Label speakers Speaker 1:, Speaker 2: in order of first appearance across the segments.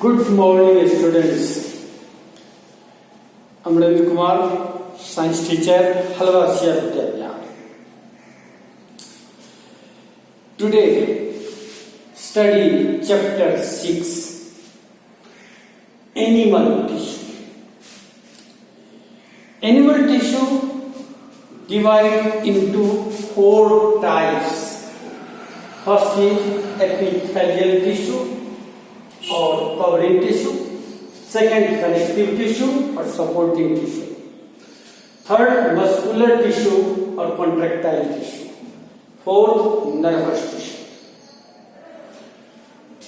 Speaker 1: Good morning, students. I'm Ravi Kumar, science teacher, Halvasia Vidyalaya. Today, study chapter 6, animal tissue. Animal tissue divided into 4 types. First is epithelial tissue or covering tissue, second connective tissue or supporting tissue, third muscular tissue or contractile tissue, fourth nervous tissue.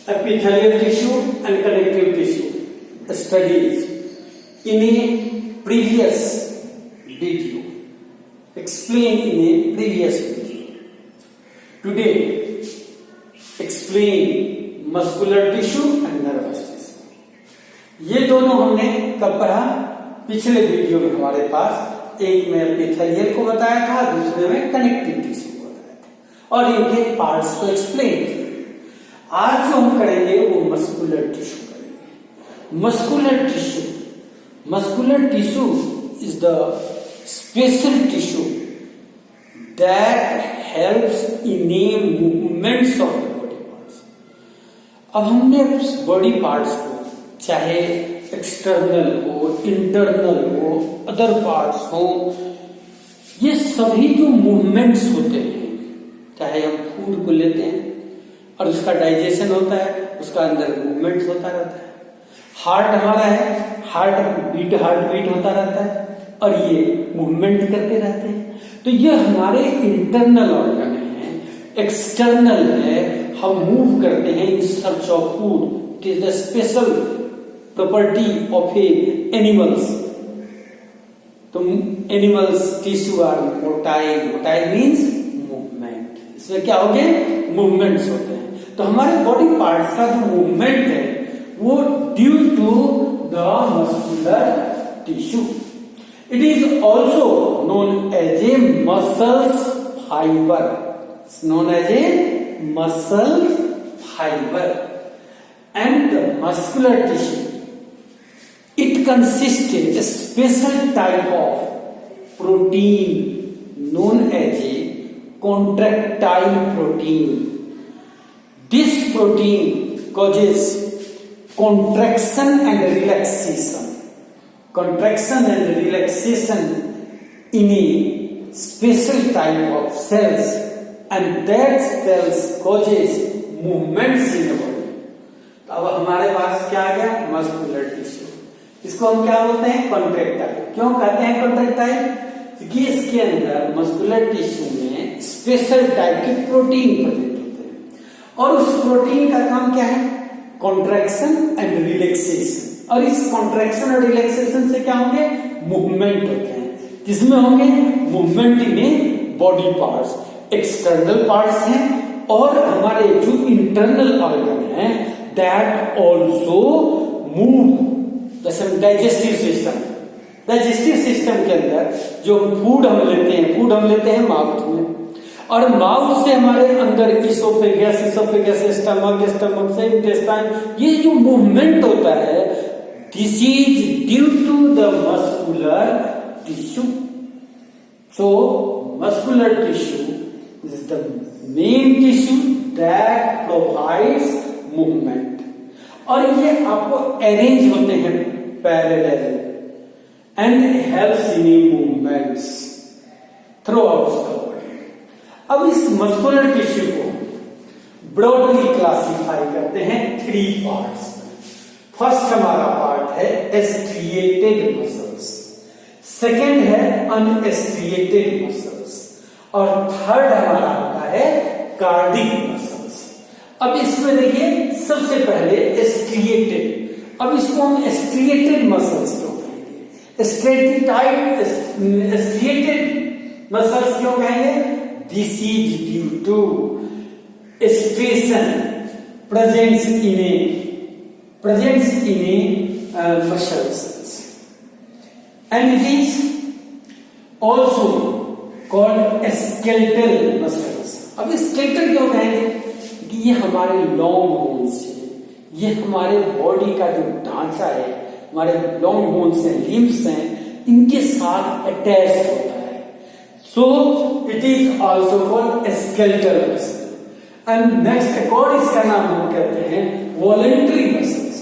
Speaker 1: Epithelial tissue and connective tissue studies in a previous video, explained in a previous video. Today explain muscular tissue and nervous tissue. ये दोनों हमने कब पढ़ा? पिछले video में हमारे पास एक में एपिथेलियल को बताया था, दूसरे में कनेक्टिव टिश्यू को बताया था और इनके पार्ट्स को एक्सप्लेन किया. आज जो हम करेंगे वो मस्कुलर टिश्यू करेंगे. Muscular tissue is the special tissue that helps in A movements of. अब हमने बॉडी पार्ट्स को, चाहे एक्सटर्नल हो, इंटरनल हो, अदर पार्ट्स हो, ये सभी जो मूवमेंट्स होते हैं, चाहे हम फूड को लेते हैं और उसका डाइजेशन होता है, उसका अंदर मूवमेंट्स होता रहता है. हार्ट हमारा है, हार्ट बीट होता रहता है और ये मूवमेंट करते रहते हैं. तो ये हमारे इंटरनल ऑर्गन है. एक्सटर्नल है, हम मूव करते हैं in search of food. It is the special property of a animals. तो animals tissue are motile means movement. इसमें क्या हो गए? मूवमेंट्स होते हैं. तो हमारे बॉडी पार्ट्स का जो मूवमेंट है वो due to the muscular tissue. It is also known as a muscles fiber. known as a muscle fiber. And the muscular tissue, it consists of a special type of protein known as a contractile protein. This protein causes contraction and relaxation in a special type of cells, and that cells causes movements in the body. तो अब हमारे पास क्या आ गया? Muscular tissue. इसको हम क्या बोलते हैं? कॉन्ट्रैक्टाइल. क्यों कहते हैं कॉन्ट्रैक्टाइल? क्योंकि इसके अंदर मस्कुलर टिश्यू में स्पेशल टाइप के प्रोटीन प्रेजेंट होते हैं और उस प्रोटीन का काम क्या है? Contraction and relaxation. और इस कॉन्ट्रैक्शन और रिलैक्सेशन से क्या होंगे? मूवमेंट होते हैं. किसमें होंगे? Movement in body parts. External parts हैं और हमारे जो इंटरनल ऑर्गन है दैट ऑल्सो मूव. जैसे डाइजेस्टिव सिस्टम के अंदर जो फूड हम लेते हैं माउथ में, और माउथ से हमारे अंदर इसोफेगस, स्टमक से इंटेस्टाइन, ये जो मूवमेंट होता है this is due to the muscular tissue. So muscular tissue is the main tissue that provides movement. और ये आपको अरेंज होते हैं parallel and helps in movements throughout the body. अब इस मस्कुलर टिश्यू को ब्रॉडली क्लासिफाई करते हैं 3 पार्ट्स में. फर्स्ट हमारा पार्ट है स्ट्रिएटेड मसल्स, सेकेंड है अनस्ट्रिएटेड मसल्स और थर्ड हमारा होता है कार्डिक मसल्स. अब इसमें देखिए सबसे पहले स्ट्रिएटेड. अब इसको हम स्ट्रिएटेड मसल्स क्यों कहेंगे? स्ट्रिएटेड मसल्स क्यों कहेंगे? This is due to striation presents in a muscles, and it is also called skeletal muscles. अब स्केलेटल क्यों कहेंगे? कि ये हमारे लॉन्ग बोन्स है, ये हमारे बॉडी का जो ढांचा है, हमारे लॉन्ग बोन्स हैं, लिम्स हैं, इनके साथ अटैच होता है। So it is also called skeletal muscle. And next एक और इसका नाम हम कहते हैं वॉलेंट्री मसल्स।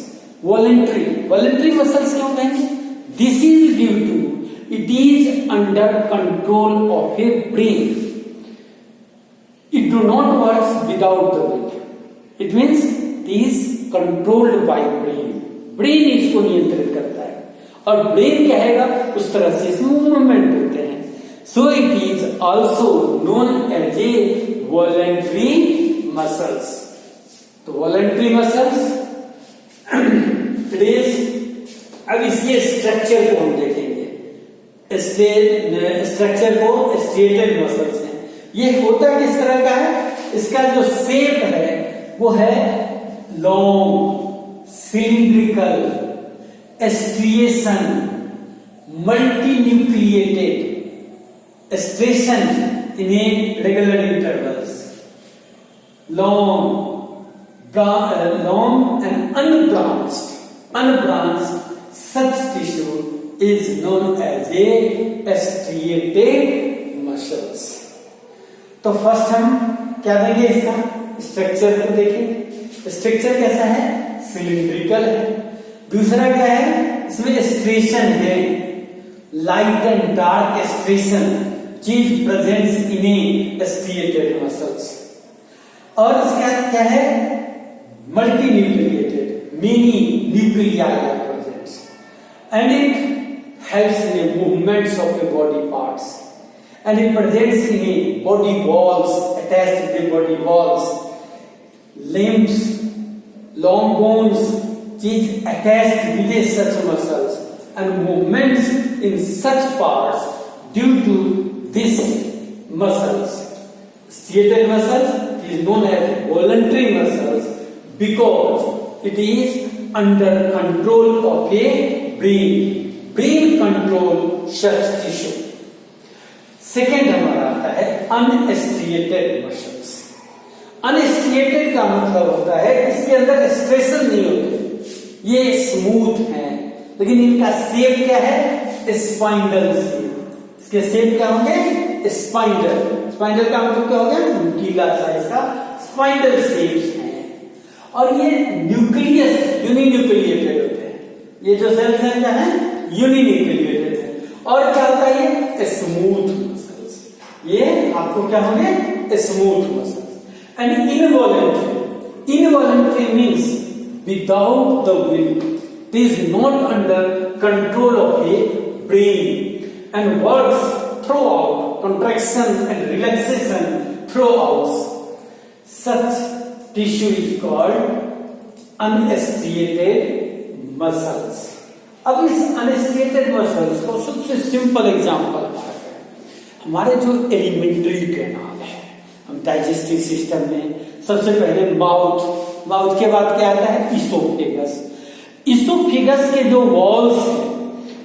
Speaker 1: वॉलेंट्री मसल्स क्यों कहेंगे? This is due to it is under control of a brain. It do not work without the brain. It means it is controlled by brain. Brain इसको नियंत्रित करता है और ब्रेन क्या है उस तरह से इसमें मूवमेंट होते हैं। So it is also known as a voluntary muscles. तो voluntary muscles it is, अब इसके स्ट्रक्चर को हम देखेंगे। स्ट्रक्चर को स्ट्रेटेड मसल्स है। ये होता किस तरह का है? इसका जो शेप है वो है long, cylindrical, striation, multinucleated, striation in a regular intervals, long and unbranched such tissue is known as a striated muscles. तो फर्स्ट हम क्या देंगे? इसका स्ट्रक्चर को देखेंगे। स्ट्रक्चर कैसा है? सिलिंड्रिकल है। दूसरा क्या है? इसमें स्ट्रेशन है, लाइट एंड डार्क स्ट्रेशन चीज presents in a striated muscles. और इसका क्या है? Multi nucleated, many nuclei are presents and it helps in the movements of the body parts and it presents in the body walls, attached to the body walls, limbs, long bones, which attached with such muscles and movements in such parts due to these muscles. Striated muscles is known as voluntary muscles because it is under control of a brain. Brain control such tissue. Second हमारा आता है unstriated muscles. Unstriated का मतलब होता है इसके अंदर स्ट्रेशन नहीं होते, ये स्मूथ हैं, लेकिन इनका शेप क्या है? Spindle shape. इसके शेप क्या होंगे? स्पाइंडल। स्पाइंडल का मतलब क्या हो गया? नुकीला सा इसका स्पाइंडल शेप्स हैं। और ये न्यूक्लियस यूनिन्यूक्लिएटेड होते हैं। ये जो सेल्स हैं क्या है? यूनिन्यूक्लिएटेड है। और क्या होता है? ये स्मूथ मसल्स। ये आपको क्या होंगे? Smooth muscles. And involuntary means without the will, it is not under control of a brain and works through out contraction and relaxation through out. Such tissue is called unstriated muscles. अब इस unstriated muscles को सबसे simple example हमारे जो alimentary canal है, हम digestive system में सबसे पहले माउथ के बाद क्या आता है? इसोफेगस। इसोफेगस के जो वॉल्स हैं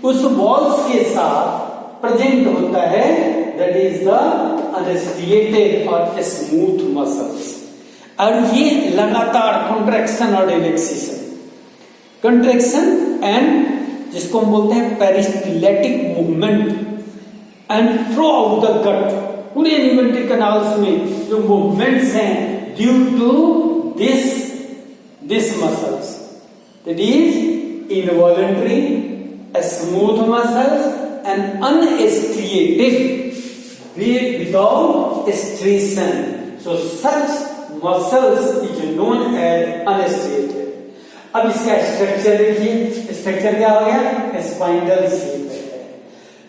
Speaker 1: उस वॉल्स के साथ प्रेजेंट होता है दैट इज द अनस्ट्रिएटेड और स्मूथ मसल्स। और ये लगातार कॉन्ट्रैक्शन और रिलैक्सेशन, कंट्रैक्शन एंड जिसको हम बोलते हैं peristaltic movement and throughout the gut, पूरे एलिमेंट्री कैनाल्स में जो मूवमेंट्स हैं due to this muscles, that is involuntary, smooth muscles and unstriated without striation. So such muscles is known as unstriated. अब इसका स्ट्रक्चर देखिए। Structure क्या हो गया? स्पाइंडल शेप है।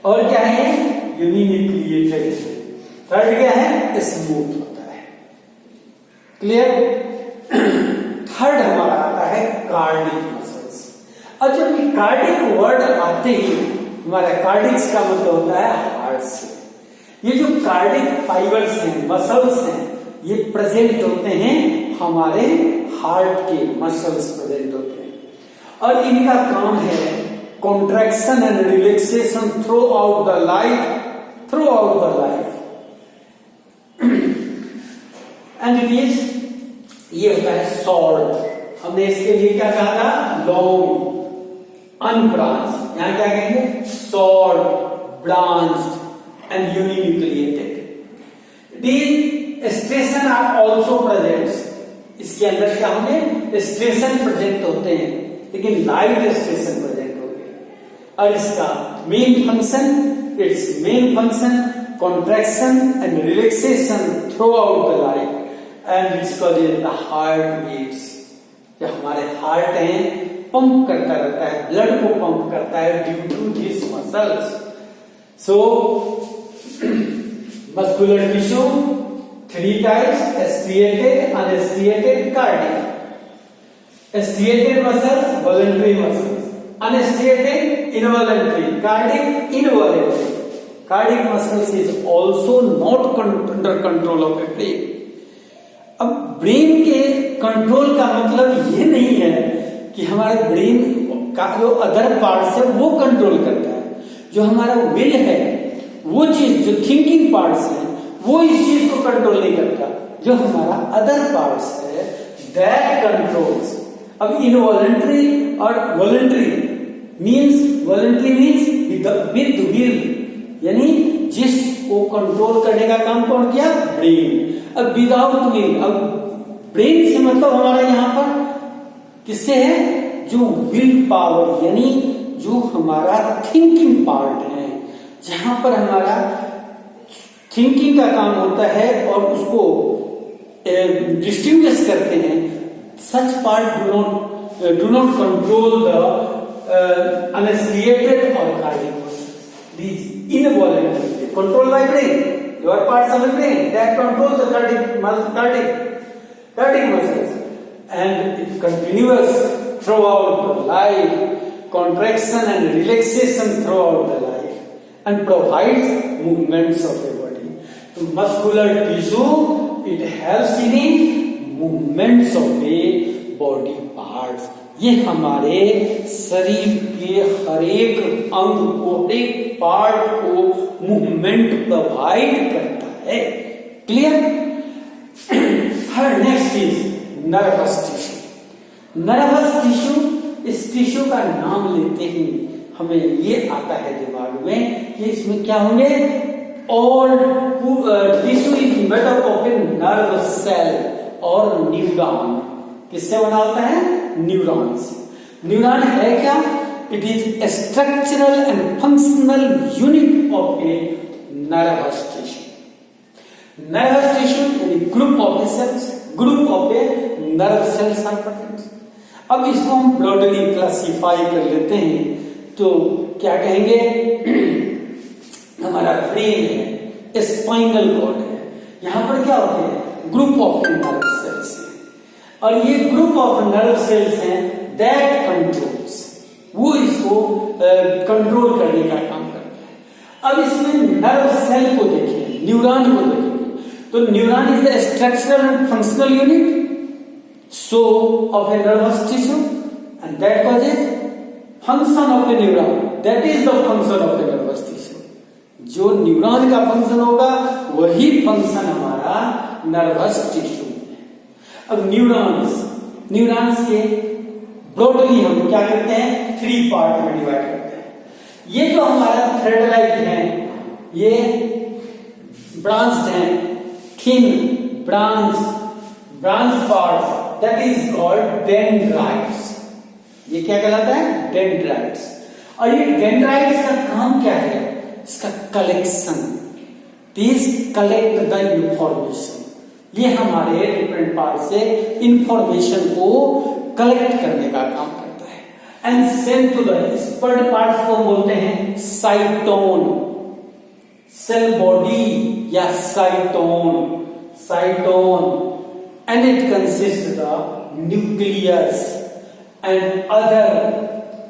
Speaker 1: और क्या है? यूनिन्यूक्लिएटेड। थर्ड क्या है? स्मूथ होता है। क्लियर? थर्ड हमारा आता है कार्डिक मसल्स। और जब ये कार्डिक वर्ड आते ही हमारा कार्डिक्स का मतलब होता है हार्ट से। ये जो कार्डिक फाइबर्स हैं, मसल्स हैं, ये प्रेजेंट होते हैं हमारे हार्ट के मसल्स प्रेजेंट होते हैं और इनका काम है contraction and relaxation through out the life and it is, ये होता है सॉल्ट। हम हमने इसके लिए क्या कहा था, लॉन्ग, अनब्रांच, यहां क्या कहेंगे, short, branched and uninucleated. These striation are also present, इसके अंदर क्या होंगे, स्टेशन प्रेजेंट होते हैं, लेकिन लाइट स्टेशन प्रेजेंट हो गए। और इसका main function, it's main function contraction and relaxation throughout the life and which causes the heart beats। जो हमारे हार्ट हैं पंप करता रहता है, ब्लड को पंप करता है due to this muscles. So muscular tissue 3 types, striated, unstriated, cardiac। striated muscles, voluntary muscles, unstriated, involuntary, cardiac, involuntary। Cardiac muscles is also not under control of the brain। अब brain के control का मतलब ये नहीं है कि हमारे brain का जो अदर पार्ट्स है वो कंट्रोल करता है। जो हमारा विल है, वो चीज, जो थिंकिंग पार्ट्स है, वो इस चीज को कंट्रोल नहीं करता। जो हमारा अदर पार्ट्स है, दैट कंट्रोल्स। अब इनवॉलंटरी और वॉलंटरी मीन्स विद विल, यानी जिसको कंट्रोल करने का काम कौन किया, ब्रेन। अब विदाउट विल, अब ब्रेन से मतलब हमारा यहां पर किससे है, जो विल पावर, यानी जो हमारा थिंकिंग पार्ट है, जहां पर हमारा थिंकिंग का काम होता है और उसको डिस्टिंग्विश करते हैं। Such part do not control the unstriated और cardiac muscles. These involuntary controlled by brain, your parts of the brain that control the cardiac muscles, and it continues throughout the life, contraction and relaxation throughout the life, and provides movements of the body. So muscular tissue, it helps in movements of the body parts। ये हमारे शरीर के हर एक अंग को, हर एक part को movement provide करता है। Clear? Her next is nervous tissue. Nervous tissue, इस टिश्यू का नाम लेते ही हमें ये आता है दिमाग में कि इसमें क्या होंगे, all tissue is made up of a nerve cell और न्यूरॉन। किससे बना होता है, न्यूरॉन्स। न्यूरॉन है क्या, it is a structural and functional unit of a nervous tissue. Nervous tissue यानी group of a cells, group of a nerve cells are present. अब इसको हम ब्रॉडली क्लासिफाई कर लेते हैं, तो क्या कहेंगे, हमारा ब्रेन है, स्पाइनल कॉर्ड है, यहां पर क्या होते हैं, ग्रुप ऑफ नर्व सेल्स, और ये ग्रुप ऑफ नर्व सेल्स हैं दैट कंट्रोल्स, वो इसको कंट्रोल करने का काम करता है। अब इसमें नर्व सेल को देखिए, न्यूरॉन को देखिए, तो neuron is the structural and functional unit so of a nervous tissue and that causes function of A neuron, that is the function of a nervous tissue. जो न्यूरॉन का function होगा वही function हमारा nervous tissue. अब neurons के broadly हम क्या करते हैं, 3 पार्ट में डिवाइड करते हैं। ये जो हमारा थ्रेड लाइक है, ये ब्रांच्ड हैं, thin branch parts, that is called dendrites. ये क्या कहलाता है, डेंड्राइट्स। और ये डेंड्राइट्स का काम क्या है, इसका collection, this collect the information. ये हमारे डिफरेंट पार्ट से इंफॉर्मेशन को कलेक्ट करने का काम करता है एंड सेंड टू द स्पर्ड पार्ट्स को बोलते हैं साइटोन, सेल बॉडी या cyton and it consist the nucleus and other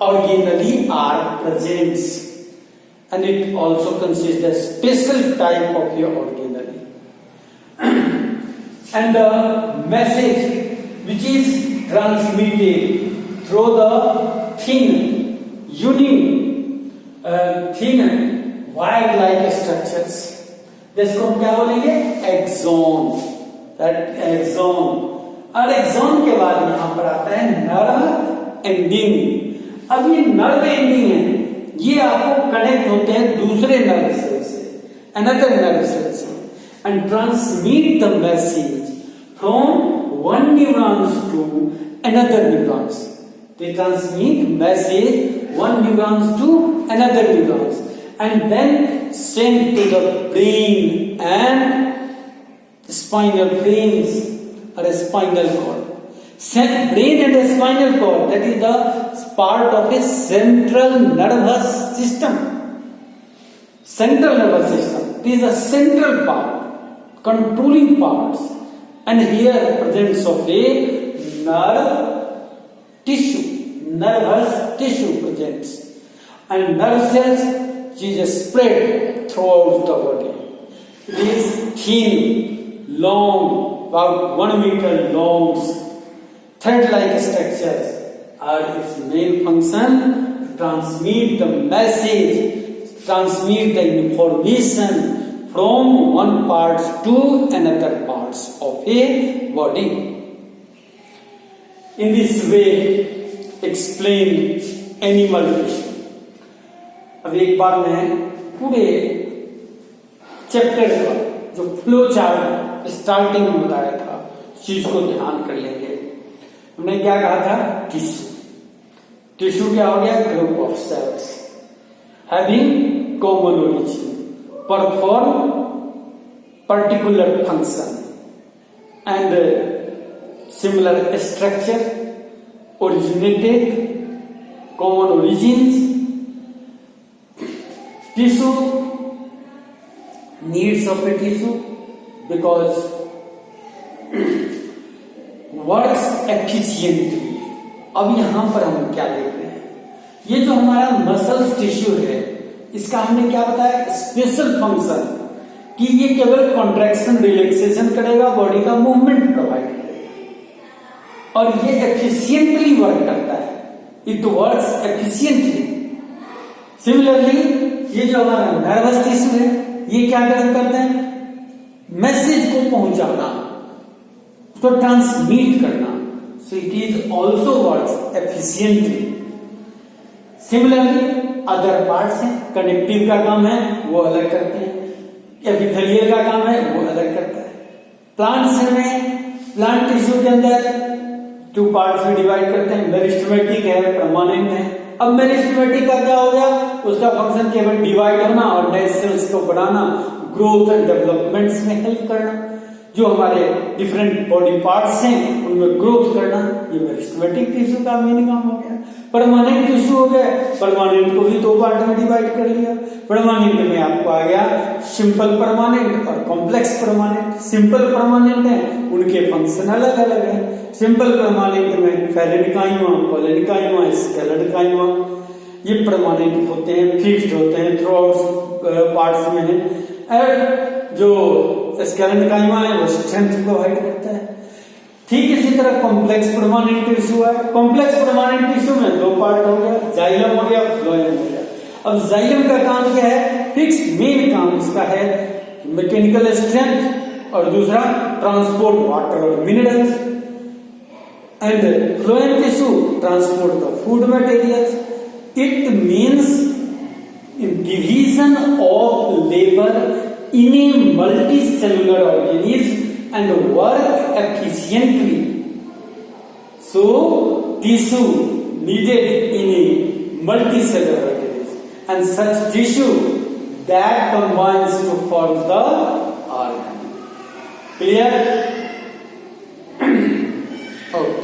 Speaker 1: organelle are presents and it also consist the special type of your organelle and the message which is transmitted through the thin wire like structures, जिसको हम क्या बोलेंगे, axon. That axon, और axon के बाद यहां पर आता है एंडिंग। अब ये नर्व एंडिंग है, ये आपको कनेक्ट होते हैं दूसरे नर्व सेल से, अनदर नर्व सेल से, and transmit the message from one neurons to another neurons. They transmit message one neurons to another neurons and then send to the brain and spinal planes or a spinal cord. Brain and a spinal cord, that is the part of a central nervous system. Central nervous system. It is a central part, controlling parts, and here presence of a nerve tissue, nervous tissue presents, and nerve cells which is spread throughout the body. It is thin, long, about 1 meter long, thread-like structures are its main function: transmit the message, transmit the information from one part to another parts of a body. In this way, explain animal tissue. अब एक बार मैं पूरे chapter का जो flow chart starting में बताया था, चीज को ध्यान कर लेंगे। हमने क्या कहा था? टिश्यू। टिश्यू क्या हो गया? Group of sales having common origin, perform particular function and similar structure, originated, common origins. Tissue, needs of a tissue because works efficiently. अब यहां पर हम क्या देख रहे हैं? ये जो हमारा मसल्स टिश्यू है, इसका हमने क्या बताया? स्पेशल फंक्शन कि ये केवल कॉन्ट्रैक्शन रिलैक्सेशन करेगा, बॉडी का मूवमेंट प्रोवाइड करेगा और ये एफिशिएंटली वर्क करता है। It works efficiently. सिमिलरली ये जो हमारा नर्वस टिश्यू है, ये क्या करता है? मैसेज को पहुंचाना, उसको ट्रांसमिट करना। So it is also works efficiently. Similarly other parts हैं, कनेक्टिव का काम है वो अलग करते हैं, एपिथेलियल का काम है वो अलग करता है। प्लांट्स में, प्लांट टिश्यू के अंदर 2 पार्ट्स में डिवाइड करते हैं, मेरिस्टेमेटिक है, परमानेंट है। अब मेरिस्टेमेटिक का क्या हो गया? उसका फंक्शन केवल डिवाइड होना और नए सेल्स को बनाना, ग्रोथ एंड डेवलपमेंट्स में हेल्प करना। जो हमारे डिफरेंट बॉडी पार्ट्स हैं उनमें ग्रोथ करना, ये मेरिस्टेमेटिक टिश्यू का मेन काम हो गया। परमानेंट टिश्यू हो गया, परमानेंट को भी 2 पार्ट में डिवाइड कर लिया। परमानेंट में आपको आ गया सिंपल परमानेंट और कॉम्प्लेक्स परमानेंट। सिंपल परमानेंट है, उनके फंक्शन अलग अलग है। सिंपल परमानेंट में फेरेनिकाइमा, कोलेनिकाइमा, स्केलेटकाइमा, ये परमानेंट होते हैं, फिक्स्ड होते हैं, थ्रू आउट पार्ट्स में है। और जो स्केलेटकाइमा है वो स्ट्रेंथ प्रोवाइड करता है। ठीक इसी तरह कॉम्प्लेक्स परमानेंट टिश्यू है। कॉम्प्लेक्स परमानेंट टिश्यू में 2 पार्ट हो गया, जाइलम हो गया, फ्लोएम हो गया। अब जाइलम का काम क्या है? फिक्स मेन काम इसका है मैकेनिकल स्ट्रेंथ और दूसरा ट्रांसपोर्ट वाटर और minerals. And phloem tissue transport the food materials. It means division of labor in a multicellular organism and work efficiently. So tissue needed in a multicellular organism and such tissue that combines to form the organ. Clear? Okay.